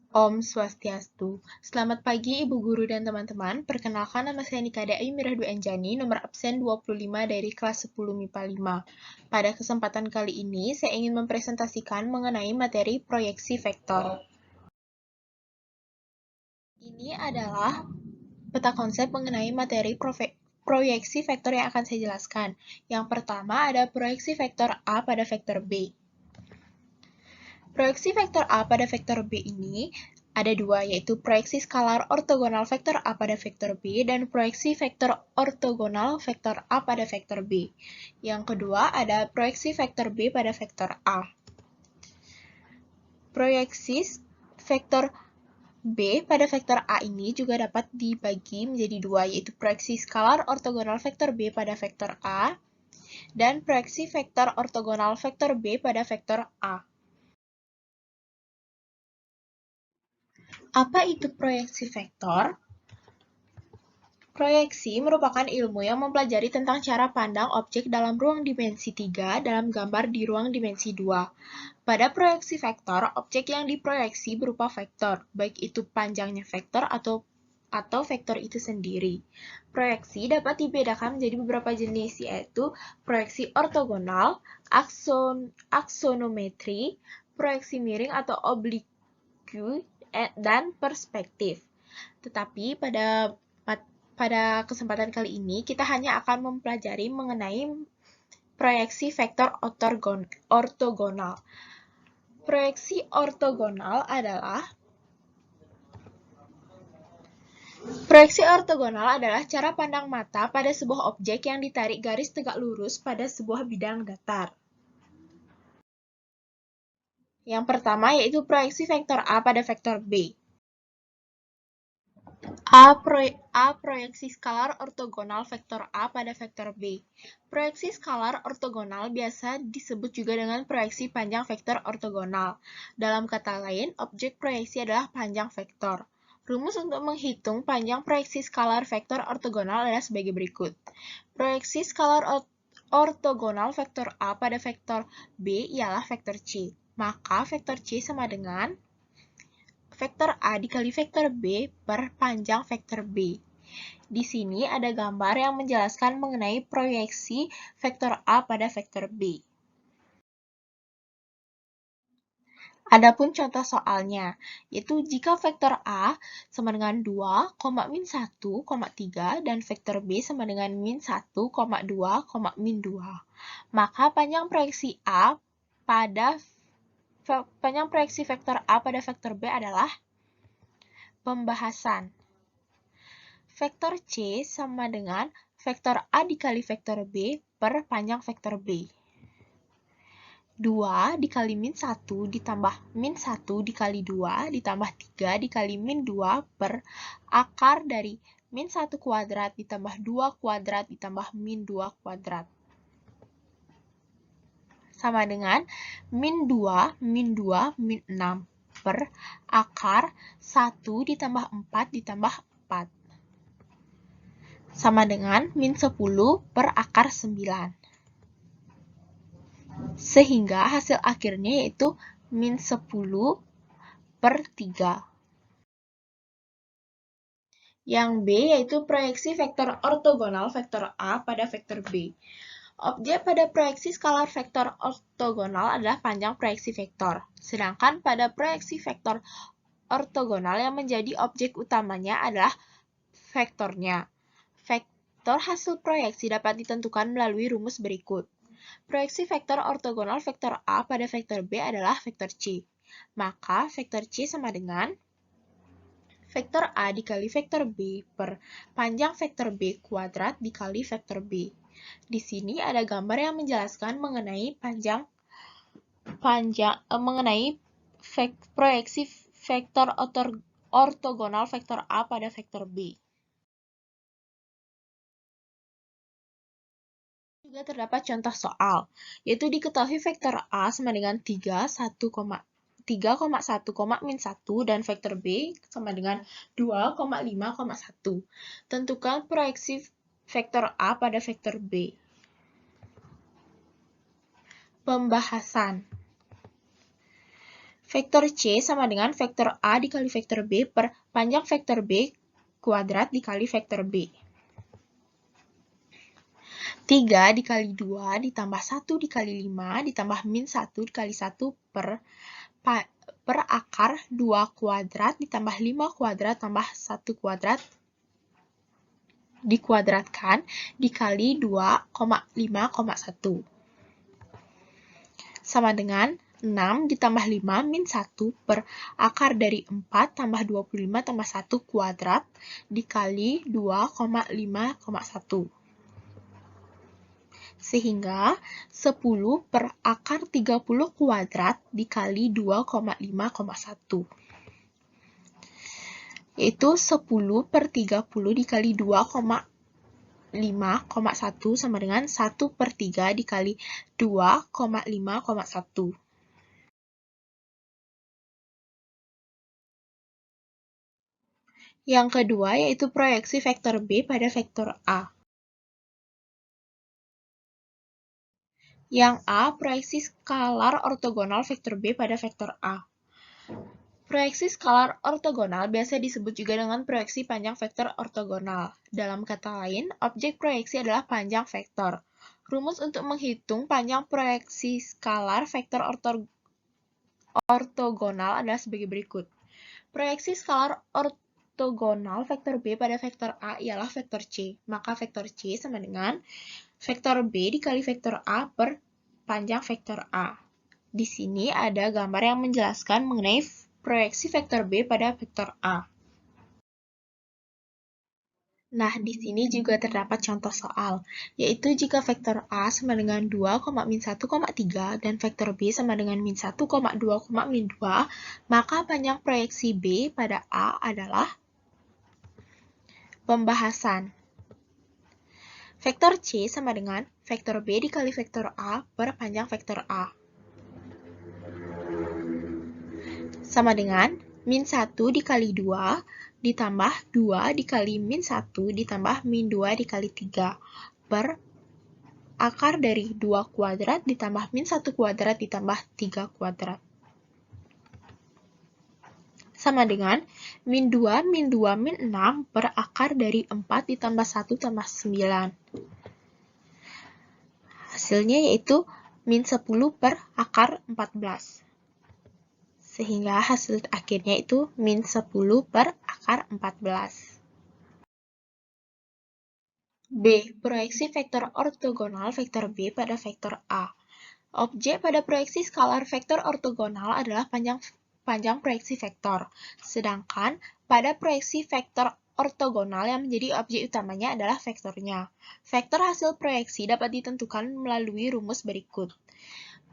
Om Swastiastu. Selamat pagi Ibu Guru dan teman-teman. Perkenalkan nama saya Nikada Aimirah Dwi Anjani, nomor absen 25 dari kelas 10 MIPA 5. Pada kesempatan kali ini, saya ingin mempresentasikan mengenai materi proyeksi vektor. Ini adalah peta konsep mengenai materi proyeksi vektor yang akan saya jelaskan. Yang pertama ada proyeksi vektor A pada vektor B. Proyeksi vektor A pada vektor B ini ada dua, yaitu proyeksi skalar ortogonal vektor A pada vektor B dan proyeksi vektor ortogonal vektor A pada vektor B. Yang kedua ada proyeksi vektor B pada vektor A. Proyeksi vektor B pada vektor A ini juga dapat dibagi menjadi dua, yaitu proyeksi skalar ortogonal vektor B pada vektor A dan proyeksi vektor ortogonal vektor B pada vektor A. Apa itu proyeksi vektor? Proyeksi merupakan ilmu yang mempelajari tentang cara pandang objek dalam ruang dimensi 3 dalam gambar di ruang dimensi 2. Pada proyeksi vektor, objek yang diproyeksi berupa vektor, baik itu panjangnya vektor atau vektor itu sendiri. Proyeksi dapat dibedakan menjadi beberapa jenis, yaitu proyeksi ortogonal, aksonometri, proyeksi miring atau oblique, dan perspektif. Tetapi pada kesempatan kali ini, kita hanya akan mempelajari mengenai proyeksi vektor ortogonal. Proyeksi ortogonal adalah cara pandang mata pada sebuah objek yang ditarik garis tegak lurus pada sebuah bidang datar. Yang pertama yaitu proyeksi vektor A pada vektor B. A proyeksi skalar ortogonal vektor A pada vektor B. Proyeksi skalar ortogonal biasa disebut juga dengan proyeksi panjang vektor ortogonal. Dalam kata lain, objek proyeksi adalah panjang vektor. Rumus untuk menghitung panjang proyeksi skalar vektor ortogonal adalah sebagai berikut. Proyeksi skalar ortogonal vektor A pada vektor B ialah vektor C. Maka vektor C sama dengan vektor A dikali vektor B per panjang vektor B. Di sini ada gambar yang menjelaskan mengenai proyeksi vektor A pada vektor B. Adapun contoh soalnya, yaitu jika vektor A sama dengan 2, min 1, 3, dan vektor B sama dengan min 1, 2, min 2. Maka panjang proyeksi vektor A pada vektor B adalah pembahasan. Vektor C sama dengan vektor A dikali vektor B per panjang vektor B. 2 dikali min 1 ditambah min 1 dikali 2 ditambah 3 dikali min 2 per akar dari min 1 kuadrat ditambah 2 kuadrat ditambah min 2 kuadrat. Sama dengan min 2, min 2, min 6 per akar 1 ditambah 4 ditambah 4. Sama dengan min 10 per akar 9. Sehingga hasil akhirnya yaitu min 10 per 3. Yang B yaitu proyeksi vektor ortogonal vektor A pada vektor B. Objek pada proyeksi skalar vektor ortogonal adalah panjang proyeksi vektor. Sedangkan pada proyeksi vektor ortogonal yang menjadi objek utamanya adalah vektornya. Vektor hasil proyeksi dapat ditentukan melalui rumus berikut. Proyeksi vektor ortogonal vektor A pada vektor B adalah vektor C. Maka vektor C sama dengan vektor A dikali vektor B per panjang vektor B kuadrat dikali vektor B. Di sini ada gambar yang menjelaskan mengenai proyeksi vektor ortogonal vektor A pada vektor B. Juga terdapat contoh soal, yaitu diketahui vektor A sama dengan 3,1, min 1 dan vektor B sama dengan 2,5,1. Tentukan proyeksi vektor A pada vektor B. Pembahasan. Vektor C sama dengan vektor A dikali vektor B per panjang vektor B kuadrat dikali vektor B. 3 dikali 2 ditambah 1 dikali 5 ditambah min 1 dikali 1 per akar 2 kuadrat ditambah 5 kuadrat tambah 1 kuadrat dikuadratkan dikali 2,5,1 sama dengan 6 ditambah 5 min 1 per akar dari 4 tambah 25 tambah 1 kuadrat dikali 2,5,1. Sehingga 10 per akar 30 kuadrat dikali 2,5,1. Yaitu 10 per 30 dikali 2,5,1 sama dengan 1 per 3 dikali 2,5,1. Yang kedua yaitu proyeksi vektor B pada vektor A. Yang A, proyeksi skalar ortogonal vektor B pada vektor A. Proyeksi skalar ortogonal biasa disebut juga dengan proyeksi panjang vektor ortogonal. Dalam kata lain, objek proyeksi adalah panjang vektor. Rumus untuk menghitung panjang proyeksi skalar vektor ortogonal adalah sebagai berikut. Proyeksi skalar ortogonal vektor B pada vektor A ialah vektor C. Maka vektor C sama dengan vektor B dikali vektor A per panjang vektor A. Di sini ada gambar yang menjelaskan mengenai proyeksi vektor B pada vektor A. Nah, di sini juga terdapat contoh soal, yaitu jika vektor A sama dengan 2,-1,3 dan vektor B sama dengan min 1,2,-2, maka panjang proyeksi B pada A adalah pembahasan. Vektor C sama dengan vektor B dikali vektor A per panjang vektor A. Sama dengan min 1 dikali 2 ditambah 2 dikali min 1 ditambah min 2 dikali 3 per akar dari 2 kuadrat ditambah min 1 kuadrat ditambah 3 kuadrat. Sama dengan min 2 min 2 min 6 per akar dari 4 ditambah 1 tambah 9. Hasilnya yaitu min 10 per akar 14. Sehingga hasil akhirnya itu min 10 per akar 14. B. Proyeksi vektor ortogonal vektor B pada vektor A. Objek pada proyeksi skalar vektor ortogonal adalah panjang proyeksi vektor. Sedangkan pada proyeksi vektor ortogonal yang menjadi objek utamanya adalah vektornya. Vektor hasil proyeksi dapat ditentukan melalui rumus berikut.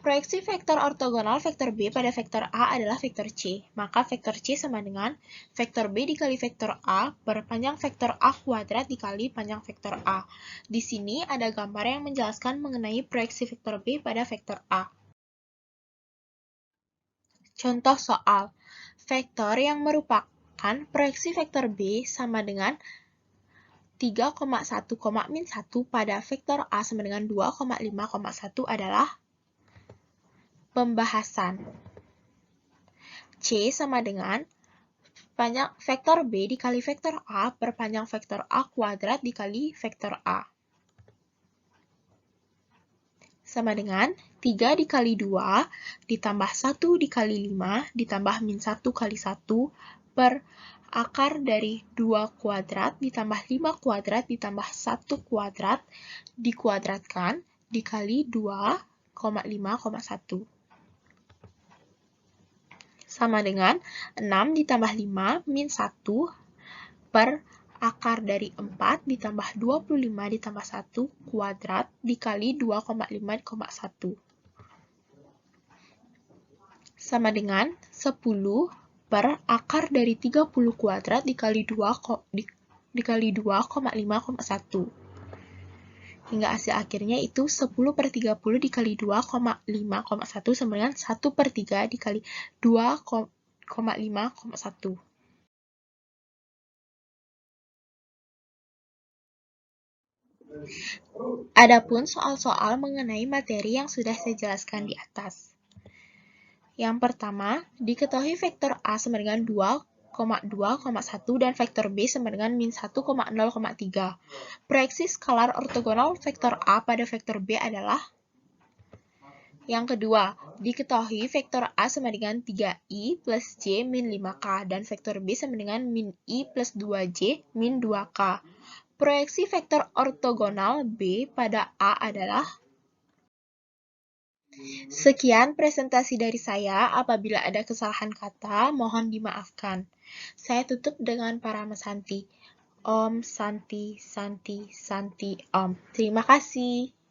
Proyeksi vektor ortogonal vektor B pada vektor A adalah vektor C. Maka vektor C sama dengan vektor B dikali vektor A per panjang vektor A kuadrat dikali panjang vektor A. Di sini ada gambar yang menjelaskan mengenai proyeksi vektor B pada vektor A. Contoh soal. Vektor yang merupakan proyeksi vektor B sama dengan 3,1,-1 pada vektor A sama dengan 2,5,1 adalah pembahasan. C sama dengan panjang vektor B dikali vektor A per panjang vektor A kuadrat dikali vektor A. Sama dengan 3 dikali 2 ditambah 1 dikali 5 ditambah min 1 kali 1 per akar dari 2 kuadrat ditambah 5 kuadrat ditambah 1 kuadrat dikuadratkan dikali 2,5,1. Sama dengan 6 ditambah 5 min 1 per akar dari 4 ditambah 25 ditambah 1 kuadrat dikali 2,5,1. Sama dengan 10 per akar dari 30 kuadrat dikali 2,5,1. Hingga hasil akhirnya itu 10 per 30 dikali 2,5,1 sama dengan 1 per 3 dikali 2,5,1. Adapun soal-soal mengenai materi yang sudah saya jelaskan di atas. Yang pertama, diketahui vektor A sama dengan 2,2,1 dan vektor B sama dengan min 1,0,3. Proyeksi skalar ortogonal vektor A pada vektor B adalah. Yang kedua, diketahui vektor A sama dengan 3i plus j min 5k dan vektor B sama dengan min i plus 2j min 2k. Proyeksi vektor ortogonal B pada A adalah. Sekian presentasi dari saya. Apabila ada kesalahan kata, mohon dimaafkan. Saya tutup dengan Parama Santi. Om Santi Santi Santi Om. Terima kasih.